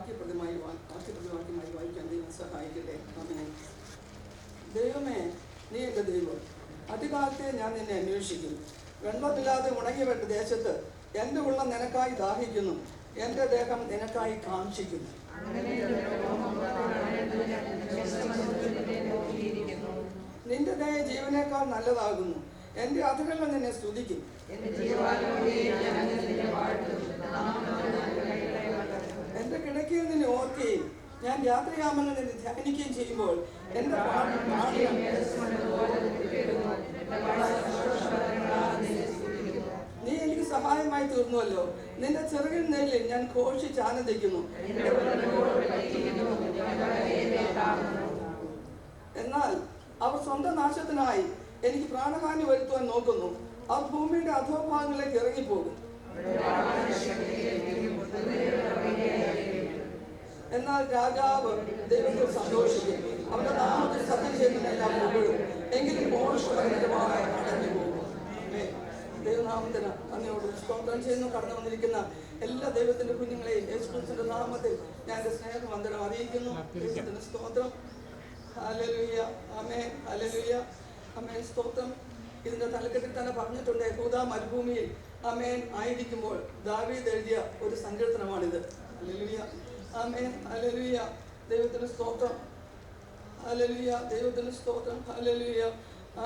വാക്യപ്രതിമായി വായിക്കാൻ ദൈവം സഹായിക്കട്ടെ. ആമേൻ. ദൈവമേ, നീ എൻ്റെ ദൈവം. അധികാലത്തെ ഞാൻ നിന്നെ അന്വേഷിക്കും. വെള്ളമില്ലാതെ ഉണങ്ങിവെട്ട ദേശത്ത് എൻ്റെ ഉള്ളം നിനക്കായി ദാഹിക്കുന്നു, എൻ്റെ ദേഹം നിനക്കായി കാംക്ഷിക്കുന്നു. നിന്റെ ദയ ജീവനേക്കാൾ നല്ലതാകുന്നു, എൻ്റെ അധരങ്ങൾ നിന്നെ സ്തുതിക്കും. എൻ്റെ കിടക്കയിൽ നിന്നെ ഓർക്കുകയും ഞാൻ രാത്രിയാമങ്ങൾ നിന്നെ ധ്യാനിക്കുകയും ചെയ്യുമ്പോൾ എൻ്റെ നീ എനിക്ക് സഹായമായി തീർന്നുവല്ലോ. നിന്റെ ചെറുകിൻ നേരിൽ ഞാൻ ഘോഷിച്ച് ആനന്ദിക്കുന്നു. എന്നാൽ അവർ സ്വന്തം നാശത്തിനായി എനിക്ക് പ്രാണഹാനി വരുത്തുവാൻ നോക്കുന്നു. അവർ ഭൂമിയുടെ അധോഭാഗങ്ങളിലേക്ക് ഇറങ്ങിപ്പോകും. എന്നാൽ രാജാവ് ദൈവത്തിൽ സന്തോഷിക്കും, അവന്റെ നാമത്തിൽ സത്യം ചെയ്യുന്നതെല്ലാം പുകഴും. എങ്കിലും മോശപരമായി അടഞ്ഞു പോകും. ദൈവനാമത്തിന് അങ്ങയോട് സ്തോത്രം ചെയ്യുന്നു. കടന്നു വന്നിരിക്കുന്ന എല്ലാ ദൈവത്തിന്റെ കുഞ്ഞുങ്ങളെയും യേശുക്രിസ്തുവിന്റെ നാമത്തിൽ ഞാൻ എൻ്റെ സ്നേഹവന്ദനം അറിയിക്കുന്നു. ദൈവത്തിന് സ്തോത്രം. ഹല്ലേലൂയ. ആമേൻ. ഹല്ലേലൂയ. ആമേൻ. സ്തോത്രം. ഇതിന്റെ തലക്കെട്ടിൽ തന്നെ പറഞ്ഞിട്ടുണ്ട്, യഹൂദ മരുഭൂമിയിൽ ആമേൻ ആയിരിക്കുമ്പോൾ ദാവീദ് എഴുതിയ ഒരു സങ്കീർത്തനമാണിത്. ഹല്ലേലൂയ. ആമേൻ. ഹല്ലേലൂയ. ദൈവത്തിന് സ്തോത്രം. ഹല്ലേലൂയ. ദൈവത്തിന് സ്തോത്രം. ഹല്ലേലൂയ.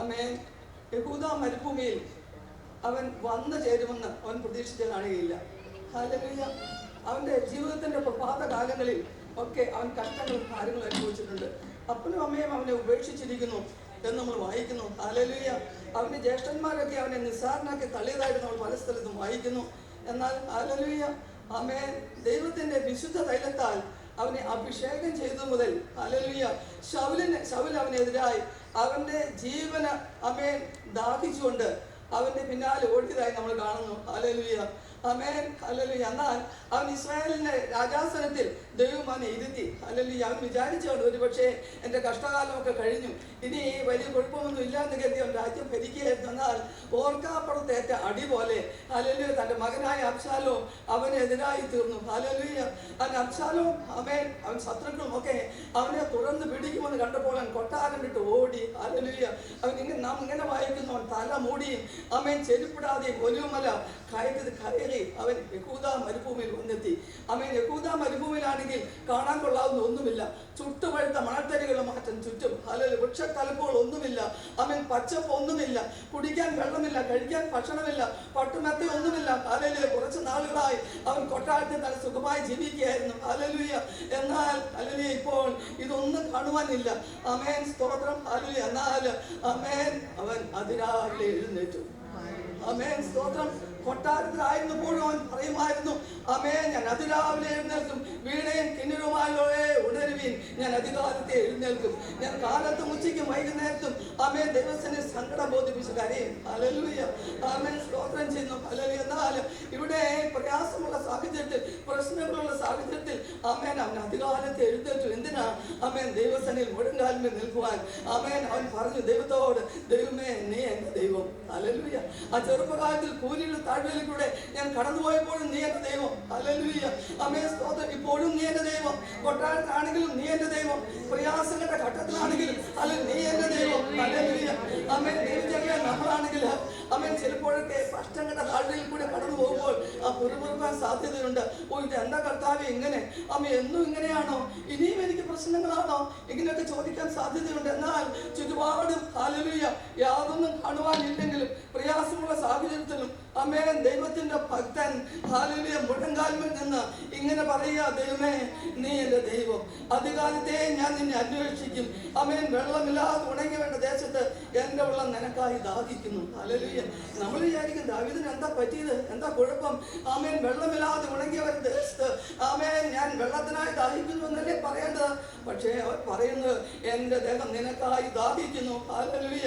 ആമേൻ. യഹൂദ മരുഭൂമിയിൽ അവൻ വന്നു ചേരുമെന്ന് അവൻ പ്രതീക്ഷിച്ച് കാണുകയില്ല. ഹല്ലേലൂയ. അവൻ്റെ ജീവിതത്തിൻ്റെ പ്രഭാത കാലങ്ങളിൽ ഒക്കെ അവൻ കഷ്ടങ്ങളും കാര്യങ്ങളും അനുഭവിച്ചിട്ടുണ്ട്. അപ്പനും അമ്മയും അവനെ ഉപേക്ഷിച്ചിരിക്കുന്നു എന്ന് നമ്മൾ വായിക്കുന്നു. ഹല്ലേലൂയ. അവൻ്റെ ജ്യേഷ്ഠന്മാരൊക്കെ അവനെ നിസ്സാരനാക്കി തള്ളിയതായിട്ട് നമ്മൾ പല സ്ഥലത്തും വായിക്കുന്നു. എന്നാൽ ഹല്ലേലൂയ, ആമേൻ, ദൈവത്തിൻ്റെ വിശുദ്ധ തൈലത്താൽ അവനെ അഭിഷേകം ചെയ്തു മുതൽ ഹല്ലേലൂയ ശൗൽ അവനെതിരായി അവൻ്റെ ജീവന ആമേൻ ദാഹിച്ചുകൊണ്ട് അവൻ്റെ പിന്നാലെ ഓടിയതായി നമ്മൾ കാണുന്നു. ഹല്ലേലൂയ. ആമേൻ. ഹല്ലേലൂയ. എന്നാൽ അവൻ ഇസ്രായേലിന്റെ രാജാസനത്തിൽ ദൈവം അവനെ ഇരുത്തി. ഹല്ലേലൂയ. അവൻ വിചാരിച്ചുകൊണ്ട് ഒരു പക്ഷേ എൻ്റെ കഷ്ടകാലമൊക്കെ കഴിഞ്ഞു, ഇനി വലിയ കുഴപ്പമൊന്നും ഇല്ല എന്ന് കരുതി അവൻ രാജ്യം ഭരിക്കുകയായിരുന്നു. എന്നാൽ ഓർക്കാപ്പുറത്തേറ്റ അടി പോലെ ഹല്ലേലൂയ തൻ്റെ മകനായ അബ്ശാലോം അവനെതിരായി തീർന്നു. ഹല്ലേലൂയ. അവൻ അബ്ശാലോം ആമേൻ അവൻ ശത്രുക്കളും ഒക്കെ അവനെ തുടർന്ന് പിടിക്കുമെന്ന് കണ്ടപ്പോൾ അവൻ കൊട്ടാരം വിട്ട് ഓടി. ഹല്ലേലൂയ. അവൻ നാം ഇങ്ങനെ വായിക്കുന്നു, അവൻ തല മൂടിയും ആമേൻ ചെരുപ്പിടാതെയും ഒലിവുമല കയറി അവൻ യഹൂദ മരുഭൂമിയിൽ വന്നെത്തി. ആമേൻ. യഹൂദ മരുഭൂമിയിലാണെങ്കിൽ കാണാൻ കൊള്ളാവുന്ന ഒന്നുമില്ല. ചുട്ടുപഴുത്ത മണൽത്തരികൾ മാറ്റം ചുറ്റും. ഹല്ലേലൂയ. വൃക്ഷത്തലപ്പുകൾ ഒന്നുമില്ല. ആമേൻ. പച്ചപ്പ് ഒന്നുമില്ല. കുടിക്കാൻ വെള്ളമില്ല. കഴിക്കാൻ ഭക്ഷണമില്ല. പട്ടുമെത്ത ഒന്നുമില്ല. ഹല്ലേലൂയ. കുറച്ച് നാളുകളായി അവൻ കൊട്ടാരത്തിൽ തന്നെ സുഖമായി ജീവിക്കുകയായിരുന്നു. ഹല്ലേലൂയ. എന്നാൽ ഹല്ലേലൂയ ഇപ്പോൾ ഇതൊന്നും കാണുവാനില്ല. ആമേൻ. സ്തോത്രം. ഹല്ലേലൂയ. എന്നാൽ ആമേൻ അവൻ അതിരാവിലെ എഴുന്നേറ്റു. ആമേൻ. സ്തോത്രം. കൊട്ടാരത്തിലായിരുന്നപ്പോഴും അവൻ പറയുമായിരുന്നു, ആമേൻ, ഞാൻ അതിരാവിലെ എഴുന്നേൽക്കും, വീണയും കിന്നരവുമായോടെ ഉണരുവീൻ, ഞാൻ അധികാലത്തെ എഴുന്നേൽക്കും, ഞാൻ കാലത്തും ഉച്ചയ്ക്കും വൈകുന്നേരത്തും ആമേൻ ദൈവത്തിന് സങ്കടം ബോധിപ്പിച്ച് കരയും. ഹല്ലേലൂയ. ആമേൻ. സ്തോത്രം ചെയ്യുന്നു. ഹല്ലേലൂയ. എന്നാൽ ഇവിടെ പ്രയാസമുള്ള സാഹചര്യത്തിൽ, പ്രശ്നങ്ങളുള്ള സാഹചര്യത്തിൽ ആമേൻ അവൻ അധികാലത്തെ എഴുന്നേറ്റു. എന്തിനാ? ആമേൻ ദൈവസന്നിധിയിൽ മുഴങ്കാലിൽ നിൽക്കുവാൻ. ആമേൻ അവൻ പറഞ്ഞു ദൈവത്തോട്, ദൈവമേ, നീ എൻ്റെ ദൈവം. ഹല്ലേലൂയ. ആ ചെറുപ്പകാലത്തിൽ കൂലിയുടെ താഴ്വരയിലൂടെ ഞാൻ കടന്നുപോയപ്പോഴും നീ എൻ്റെ ദൈവം. ഹല്ലേലൂയ. ആമേൻ. സ്തോത്രം. ഇപ്പോഴും നീ എൻ്റെ ദൈവം. കൊട്ടാരത്തിലാണെങ്കിലും നീ എൻ്റെ ദൈവം. പ്രയാസങ്ങളുടെ ഘട്ടത്തിലാണെങ്കിലും അല്ലെങ്കിൽ നീ എൻ്റെ ദൈവം. ഹല്ലേലൂയ. ആമേൻ. ദൈവജനങ്ങളെ നമ്മളാണെങ്കിൽ ആമേൻ ചിലപ്പോഴൊക്കെ കഷ്ടങ്ങളുടെ താഴ്വരയിൽ കൂടെ കടന്നു പോകുമ്പോൾ ആ പുറമുറുക്കാൻ സാധ്യതയുണ്ട്. ഓ, ഇത് എന്താ കർത്താവേ ഇങ്ങനെ? ആമേൻ, എന്നും ഇങ്ങനെയാണോ? ഇനിയും എനിക്ക് പ്രശ്നങ്ങളാണോ? ഇങ്ങനെയൊക്കെ ചോദിക്കാൻ സാധ്യതയുണ്ട്. എന്നാൽ ചുറ്റുപാടും ഹല്ലേലൂയ യാതൊന്നും കാണുവാനില്ലെങ്കിലും പ്രയാസമുള്ള സാഹചര്യത്തിലും ആമേൻ ദൈവത്തിന്റെ ഭക്തൻ ഹല്ലേലൂയ മുഴങ്കാൽമേൽ നിന്ന് ഇങ്ങനെ പറയുക, ദൈവമേ, നീ എൻ്റെ ദൈവം. അധികാലത്തെ ഞാൻ നിന്നെ അന്വേഷിക്കും. ആമേൻ. വെള്ളമില്ലാതെ ഉണങ്ങി വേണ്ട ദേശത്ത് എൻ്റെ വെള്ളം നിനക്കായി ദാഹിക്കുന്നു. ഹല്ലേലൂയ. നമ്മൾ വിചാരിക്കും ദാവീദിന് എന്താ പറ്റിയത്, എന്താ കുഴപ്പം? ആമേൻ. വെള്ളമില്ലാതെ ഉണങ്ങിയവരുടെ ദേശത്ത് ആമേൻ ഞാൻ വെള്ളത്തിനായി ദാഹിക്കുന്നു എന്നല്ലേ പറയേണ്ടത്? പക്ഷേ അവർ പറയുന്നത്, എൻ്റെ ദേഹം നിനക്കായി ദാഹിക്കുന്നു. ഹല്ലേലൂയ.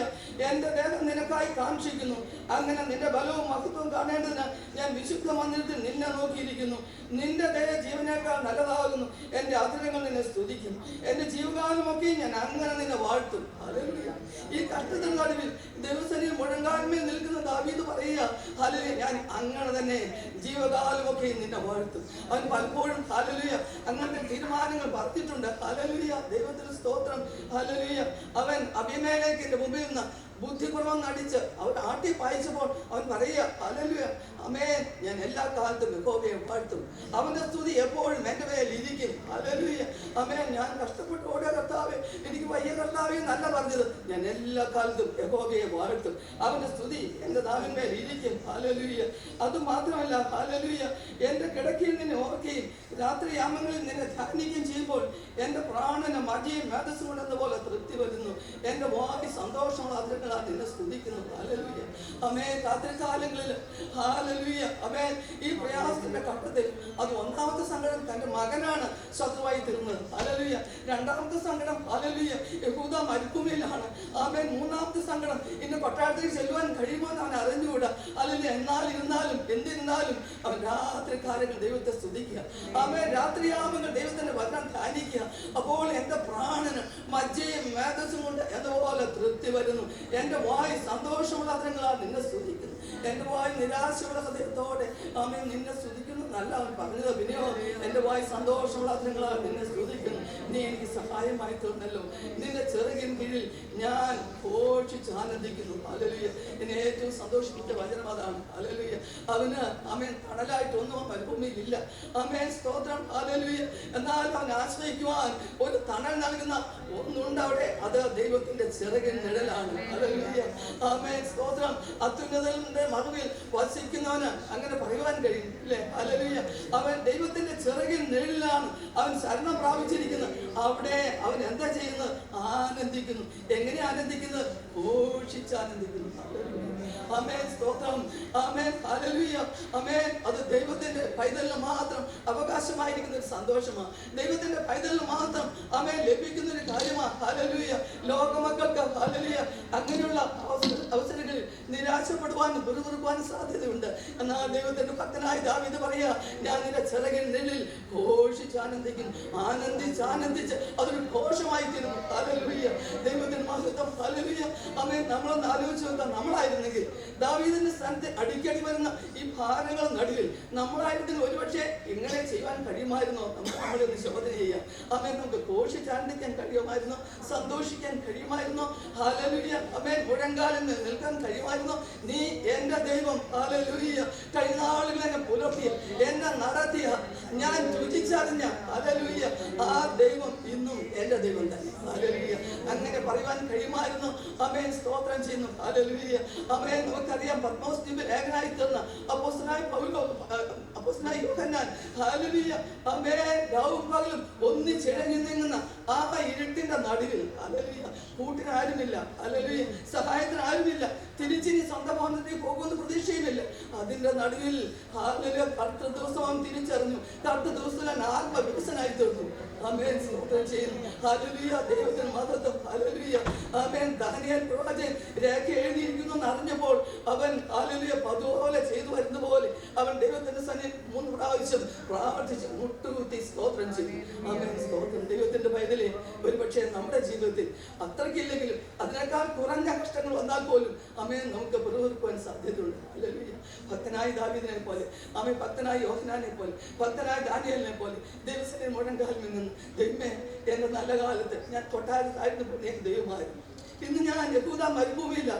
എൻ്റെ ദേഹം നിനക്കായി കാംക്ഷിക്കുന്നു. അങ്ങനെ നിന്റെ ബലവും മഹത്വവും കാണേണ്ടതിന് ഞാൻ വിശുദ്ധ മന്ദിരത്തിൽ നിന്നെ നോക്കിയിരിക്കുന്നു. നിന്റെ ദയ ജീവനേക്കാൾ നല്ലതാകുന്നു. എൻ്റെ അധരങ്ങൾ നിന്നെ സ്തുതിക്കും. എൻ്റെ ജീവകാലമൊക്കെ ഞാൻ അങ്ങനെ നിന്നെ വാഴ്ത്തും. ഹല്ലേലൂയ. ഈ കഷ്ടത്തിന് നടുവിൽ ദൈവസന്നിധിയിൽ മുഴങ്കാൽമേൽ നിൽക്കുന്ന ദാവീദ് പറയുക, ഹല്ലേലൂയ, ഞാൻ അങ്ങനെ തന്നെ ജീവകാലമൊക്കെ നിന്നെ വാഴ്ത്തും. അവൻ പലപ്പോഴും ഹല്ലേലൂയ അങ്ങനത്തെ സന്താനങ്ങൾ പറഞ്ഞിട്ടുണ്ട്. ഹല്ലേലൂയ, ദൈവത്തിന് സ്തോത്രം. ഹല്ലേലൂയ. അവൻ അബീമേലെക്കിന്റെ മുമ്പിൽ നിന്ന് ബുദ്ധിപൂർവ്വം നടിച്ച് അവൻ ആട്ടി പായിച്ചപ്പോൾ അവൻ പറയുക, ഹല്ലേലൂയ, ആമേൻ, ഞാൻ എല്ലാ കാലത്തും യഹോവയെ വാഴ്ത്തും, അവന്റെ സ്തുതി എപ്പോഴും എൻ്റെ മേൽ ഇരിക്കും. ഹല്ലേലൂയ, ആമേൻ. ഞാൻ കഷ്ടപ്പെട്ട് ഓടിയ കർത്താവേ, എനിക്ക് വയ്യ കർത്താവേ എന്നല്ല പറഞ്ഞത്, ഞാൻ എല്ലാ കാലത്തും യഹോവയെ വാഴ്ത്തും, അവന്റെ സ്തുതി എൻ്റെ നാവിന്മേൽ ഇരിക്കും. ഹല്ലേലൂയ. അത് മാത്രമല്ല, ഹല്ലേലൂയ, എൻ്റെ കിടക്കയിൽ നിന്നെ ഓർക്കുകയും രാത്രിയാമങ്ങളിൽ നിന്നെ ധ്യാനിക്കുകയും ചെയ്യുമ്പോൾ എൻ്റെ പ്രാണന് മജയും മേധസ്സും കൊണ്ടെന്ന പോലെ തൃപ്തി വരുന്നു. എൻ്റെ വായി സന്തോഷമുള്ള അതിരുകളാൽ നിന്നെ സ്തുതിക്കുന്നു. ഹല്ലേലൂയ. ആമേൻ. രാത്രികാലങ്ങളിൽ ഹല്ലേലൂയ, ആമേൻ, ഈ പ്രയാസത്തിന്റെ ഘട്ടത്തിൽ അത് ഒന്നാമത്തെ സങ്കടം തൻ്റെ മകനാണ് ശത്രുവായി തീർന്നത്. ഹല്ലേലൂയ. രണ്ടാമത്തെ സങ്കടം ഹല്ലേലൂയ യഹൂദ മരുഭൂമിയിലാണ്. ആമേൻ. മൂന്നാമത്തെ സങ്കടം ഇന്ന് കൊട്ടാരത്തിൽ ചെല്ലുവാൻ കഴിയുമോ എന്ന് അവൻ അറിഞ്ഞുകൂടാ. ഹല്ലേലൂയ. എന്നാലും എന്തിരുന്നാലും അവൻ രാത്രികാലങ്ങൾ ദൈവത്തെ സ്തുതിക്കുക. ആമേൻ. രാത്രിയാമങ്ങൾ ദൈവത്തിന്റെ വചനം ധ്യാനിക്കുക. അപ്പോൾ എൻ്റെ പ്രാണന് മജ്ജയും മേധസ്സും കൊണ്ട് എന്നപോലെ തൃപ്തി വരുന്നു. എൻ്റെ വായി സന്തോഷമുള്ള അതിരങ്ങളാൽ നിന്നെ സ്തുതിക്കുന്നു. എൻ്റെ വായി നിരാശയുള്ള ഹൃദയത്തോടെ ആമേൻ നിന്നെ സ്തുതിക്കുന്നു നല്ല അവൻ പറഞ്ഞത്. പിന്നെയോ, എൻ്റെ വായി സന്തോഷമുള്ള അതിരങ്ങളാൽ നിന്നെ സ്തുതിക്കുന്നു. നീ എനിക്ക് സഹായമായി തീർന്നല്ലോ, നിന്റെ ചെറുകിൻ കീഴിൽ ഞാൻ ഘോഷിച്ച് ആനന്ദിക്കുന്നു. ഹല്ലേലൂയ. എന്നെ ഏറ്റവും സന്തോഷിപ്പിച്ച വചനം അതാണ്. ഹല്ലേലൂയ. അവന് ആമേൻ തണലായിട്ടൊന്നും മരുഭൂമിയിലില്ല. ആമേൻ. സ്തോത്രം. ഹല്ലേലൂയ. എന്നാൽ അവൻ ആശ്രയിക്കുവാൻ ഒരു തണൽ നൽകുന്ന ഒന്നുണ്ട് അവിടെ, അത് ദൈവത്തിന്റെ ചെറുകിൻ നിഴലാണ്. ഹല്ലേലൂയ. ആമേൻ. സ്തോത്രം. അത്യുന്നതന്റെ മറവിൽ വസിക്കുന്നവന് അങ്ങനെ പറയുവാൻ കഴിയും, അല്ലേ? ഹല്ലേലൂയ. അവൻ ദൈവത്തിന്റെ ചെറുകിൻ നിഴലിലാണ് അവൻ ശരണം പ്രാപിച്ചിരിക്കുന്നത്. അവിടെ അവൻ എന്താ ചെയ്യുന്നത്? ആനന്ദിക്കുന്നു. എങ്ങനെ ആനന്ദിക്കുന്നത്? ഘോഷിച്ച് ആനന്ദിക്കുന്നു. ആമേൻ. സ്തോത്രം. ആമേൻ. ഹല്ലേലൂയ. ആമേൻ. അത് ദൈവത്തിന്റെ പൈതലിന് മാത്രം അവകാശമായിരിക്കുന്ന ഒരു സന്തോഷമാണ്. ദൈവത്തിന്റെ പൈതലിന് മാത്രം ആമേൻ ലഭിക്കുന്ന ഒരു കാര്യമാണ്. ഹല്ലേലൂയ. ലോകമക്കൾക്ക് ഹല്ലേലൂയ അങ്ങനെയുള്ള അവസരങ്ങളിൽ നിരാശപ്പെടുവാനും പിറുപിറുക്കുവാനും സാധ്യതയുണ്ട്. എന്നാൽ ദൈവത്തിന്റെ ഭക്തനായ ദാവീദ് പറയുക, ഞാൻ നിന്റെ ചിറകിൻ നിഴലിൽ ഘോഷിച്ച് ആനന്ദിക്കുന്നു. ആനന്ദിച്ച് അതൊരു ഘോഷമായി തീരുന്നു. ഹല്ലേലൂയ. ദൈവത്തിന്റെ മഹത്വം. ഹല്ലേലൂയ. ആമേൻ. നമ്മളൊന്ന് ആലോചിച്ച് നോക്കാം, നമ്മളായിരുന്നെങ്കിൽ ദാവീദിന്റെ സ്ഥാനത്ത് അടിക്കടി വരുന്ന ഈ ഭാരങ്ങൾ നടുവിൽ നമ്മളായിരുന്നെങ്കിൽ ഒരുപക്ഷെ ഇങ്ങനെ ചെയ്യാൻ കഴിയുമായിരുന്നോ? നമ്മളൊന്ന് ശോധന ചെയ്യാം. ആമേൻ. നമുക്ക് ഘോഷിച്ച് ആനന്ദിക്കാൻ കഴിയുമായിരുന്നോ? സന്തോഷിക്കാൻ കഴിയുമായിരുന്നോ? ഹല്ലേലൂയ. ആമേൻ. മുഴങ്കാലിൽ നിൽക്കാൻ കഴിയുമായിരുന്നോ? നീ എൻ്റെ ദൈവം. ഹല്ലേലൂയ. കഴിഞ്ഞ നാളുകൾ എന്നെ പുലർത്തിയ, എന്നെ നടത്തിയ, ഞാൻ രുചിച്ചറിഞ്ഞ ഹല്ലേലൂയ ആ ദൈവം ഇന്നും എൻ്റെ ദൈവം തന്നെ. ഹല്ലേലൂയ. അങ്ങനെ പറയുവാൻ കഴിയുമായിരുന്നു. ആമേൻ. സ്തോത്രം ചെയ്യുന്നു. ഹല്ലേലൂയ. ആമേൻ. നമുക്കറിയാം, പത്മോസ് ദ്വീപിൽ ഏകനായി തീർന്ന അപ്പോസ്തലനായ അപ്പോസ്തലനായ യോഹന്നാൻ ഹല്ലേലൂയ ആമേൻ രാവും പകലും ഒന്നിച്ചിഴഞ്ഞു നീങ്ങുന്ന ആ ഇരുട്ടിന്റെ നടുവിൽ ഹല്ലേലൂയ കൂട്ടിന് ആരുമില്ല. ഹല്ലേലൂയ. സഹായത്തിന് ആരുമില്ല. തിരിച്ചിനി സ്വന്തം ഭവനത്തിലേക്ക് പോകുന്ന പ്രതീക്ഷയുമില്ല. അതിന്റെ നടുവിൽ ഹല്ലേലൂയ കറുത്ത ദിവസം അവൻ തിരിച്ചറിഞ്ഞു. കറുത്ത ദിവസത്തിൽ ആത്മവികസനായി തീർന്നു. ആമേൻ. സ്തോത്രം ചെയ്യുന്നു. ഹല്ലേലൂയ. ദൈവത്തിന് മഹത്വം. ഹല്ലേലൂയ. ആമേൻ. ദാനിയേൽ പ്രവാചകൻ രേഖ എഴുതിയിരിക്കുന്നു എന്ന് അറിഞ്ഞപ്പോൾ അവൻ ഹല്ലേലൂയ പതുപോലെ ചെയ്തു വരുന്ന പോലെ അവൻ ദൈവത്തിന്റെ സന്നിധിയിൽ 3 പ്രാവശ്യം പ്രാർത്ഥിച്ച് മുട്ടുകുത്തി സ്തോത്രം ചെയ്തു. ആമേൻ. സ്തോത്രം. ദൈവത്തിന്റെ പൈതലേ, ഒരുപക്ഷെ നമ്മുടെ ജീവിതത്തിൽ അത്രയ്ക്കില്ലെങ്കിലും അതിനേക്കാൾ കുറഞ്ഞ കഷ്ടങ്ങൾ വന്നാൽ പോലും ആമേൻ നമുക്ക് പിറുപിറുക്കുവാൻ സാധ്യതയുണ്ട്. ഹല്ലേലൂയ. ഭക്തനായ ദാവീദിനെ പോലെ, ആമേൻ, ഭക്തനായ യോഹന്നാനെ പോലെ, ഭക്തനായ ദാനിയേലിനെ പോലെ ദൈവസന്നിധിയിൽ മുഴങ്കാലിൽ നിന്ന്, ദൈവമേ, എൻ്റെ നല്ല കാലത്ത് ഞാൻ കൊട്ടാരത്തായിരുന്നു എനിക്ക് ദൈവമായിരുന്നു. ഇന്ന് ഞാൻ യഹൂദ മരുഭൂമിയില്ല,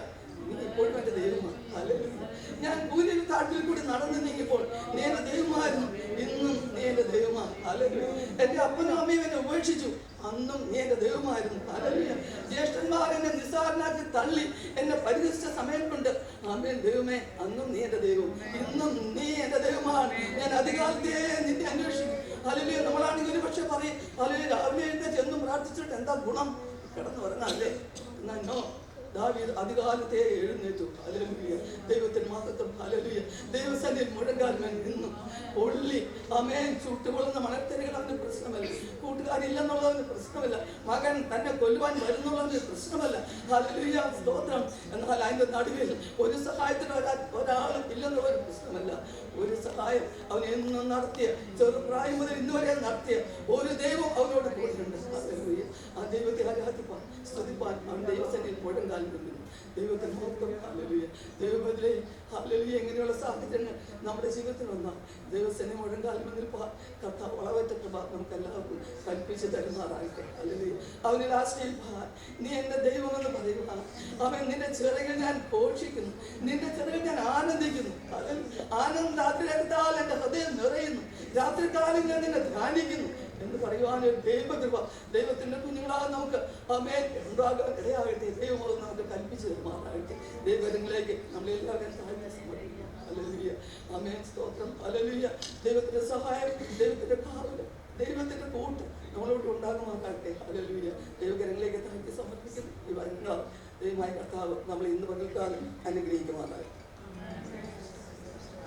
നീ ഇപ്പോഴും എൻ്റെ ദൈവമാണ്. ഹല്ലേലൂയ. ഞാൻ ഭൂമിയിൽ കാട്ടിൽ കൂടി നടന്നു നീങ്ങിയപ്പോൾ നീ എൻ്റെ ദൈവമായിരുന്നു, ഇന്നും നീ എൻ്റെ ദൈവമാണ്. ഹല്ലേലൂയ. എൻ്റെ അപ്പനും അമ്മയും എന്നെ ഉപേക്ഷിച്ചു, അന്നും നീ എൻ്റെ ദൈവമായിരുന്നു. ഹല്ലേലൂയ. ജ്യേഷ്ഠന്മാർ എന്നെ നിസ്സാരനാക്കി തള്ളി എന്നെ പരിഹസിച്ച സമയം കൊണ്ട് ആമേൻ ദൈവമേ, അന്നും നീ എൻ്റെ ദൈവം, ഇന്നും നീ എൻ്റെ ദൈവമാണ്. ഞാൻ അധികാലത്തെ നിന്നെ അന്വേഷിക്കും. ഹല്ലേലൂയ. നമ്മളാണെങ്കിൽ ഒരു പക്ഷെ പറയും, ഹല്ലേലൂയ, രാവിലെ എഴുന്നേറ്റ് എന്നും പ്രാർത്ഥിച്ചിട്ട് എന്താ ഗുണം? കിടന്നു പറഞ്ഞല്ലേ? എന്നോ ദാവീദ് അധികാലത്തെ എഴുന്നേറ്റു. ഹല്ലേലൂയ. ദൈവത്തിന് മഹത്വം. ഹല്ലേലൂയ. ദൈവസന്നിധിയിൽ മുഴങ്കാൽമേൽ നിന്നും പൊള്ളി ആമേൻ ചുട്ടുകൊള്ളുന്ന മണൽത്തരികൾ അവന് പ്രശ്നമല്ല. കൂട്ടുകാരില്ലെന്നുള്ളതിന് പ്രശ്നമല്ല. മകൻ തന്നെ കൊല്ലുവാൻ വരുന്നുള്ളതിന് പ്രശ്നമല്ല. ഹല്ലേലൂയ. സ്തോത്രം. എന്നാൽ അതിന്റെ നടുവിൽ ഒരു സഹായത്തിന് ഒരാളും ഇല്ലെന്നുള്ളൊരു പ്രശ്നമല്ല. ഒരു സഹായം അവൻ എന്നും നടത്തിയ, ചെറുപ്രായം മുതൽ ഇന്നുവരെ നടത്തിയ ഒരു ദൈവം അവനോട് കൂടെയുണ്ട്. ഹല്ലേലൂയ. ആ ദൈവത്തെ ആരാധിപ്പാൻ, സ്തുതിപ്പാൻ അവൻ ദൈവസന്നിധിയിൽ മുഴങ്കാൽ നിൽക്കുന്നു. ദൈവത്തിന് മഹത്വം. ഹല്ലേലൂയ. ദൈവത്തിലെ ഹല്ലേലൂയ. എങ്ങനെയുള്ള സാഹചര്യങ്ങൾ നമ്മുടെ ജീവിതത്തിൽ വന്നാൽ ദൈവസന്നിധിയിൽ മുഴങ്കാൽ നിൽപ്പാൻ കർത്താവ് വളവറ്റ കൃപ നമുക്ക് എല്ലാവർക്കും കൽപ്പിച്ച് തരുമാറാകട്ടെ. അല്ലെങ്കിൽ അവനിൽ ആശ്രയിപ്പാൻ നീ എൻ്റെ ദൈവമെന്ന് പറയുക. അവൻ നിന്റെ ചിറകിൽ ഞാൻ ഘോഷിക്കുന്നു, നിന്റെ ചിറകിൽ ഞാൻ ആനന്ദിക്കുന്നു. ആനന്ദം രാത്രിയാൽ എൻ്റെ ഹൃദയം നിറയുന്നു, രാത്രികാലം ഞാൻ നിന്നെ ധ്യാനിക്കുന്നു എന്ന് പറയുവാനൊരു ദൈവകൃപ ദൈവത്തിൻ്റെ കുഞ്ഞുങ്ങളാൽ നമുക്ക് ആമേൻ ഉണ്ടാകാൻ ഇടയാകട്ടെ. ദൈവം അത് നമുക്ക് കൽപ്പിച്ച് തരുമാറാകട്ടെ. ദൈവങ്ങളിലേക്ക് നമ്മളെല്ലാവരും താഴ്ന്ന സമർപ്പിക്കാം. ഹല്ലേലൂയ, ആമേൻ, സ്തോത്രം, ഹല്ലേലൂയ. ദൈവത്തിൻ്റെ സഹായം, ദൈവത്തിൻ്റെ കാവല്, ദൈവത്തിൻ്റെ കൂട്ട് നമ്മളോട് ഉണ്ടാകുമാറാകട്ടെ. ഹല്ലേലൂയ. ദൈവകരങ്ങളിലേക്ക് താഴ്ത്തി സമർപ്പിക്കുന്നു. ഈ വചനങ്ങൾ ദൈവമായ കർത്താവ് നമ്മൾ ഇന്ന് പകൽക്കാലം അനുഗ്രഹിക്കുമാറാകട്ടെ.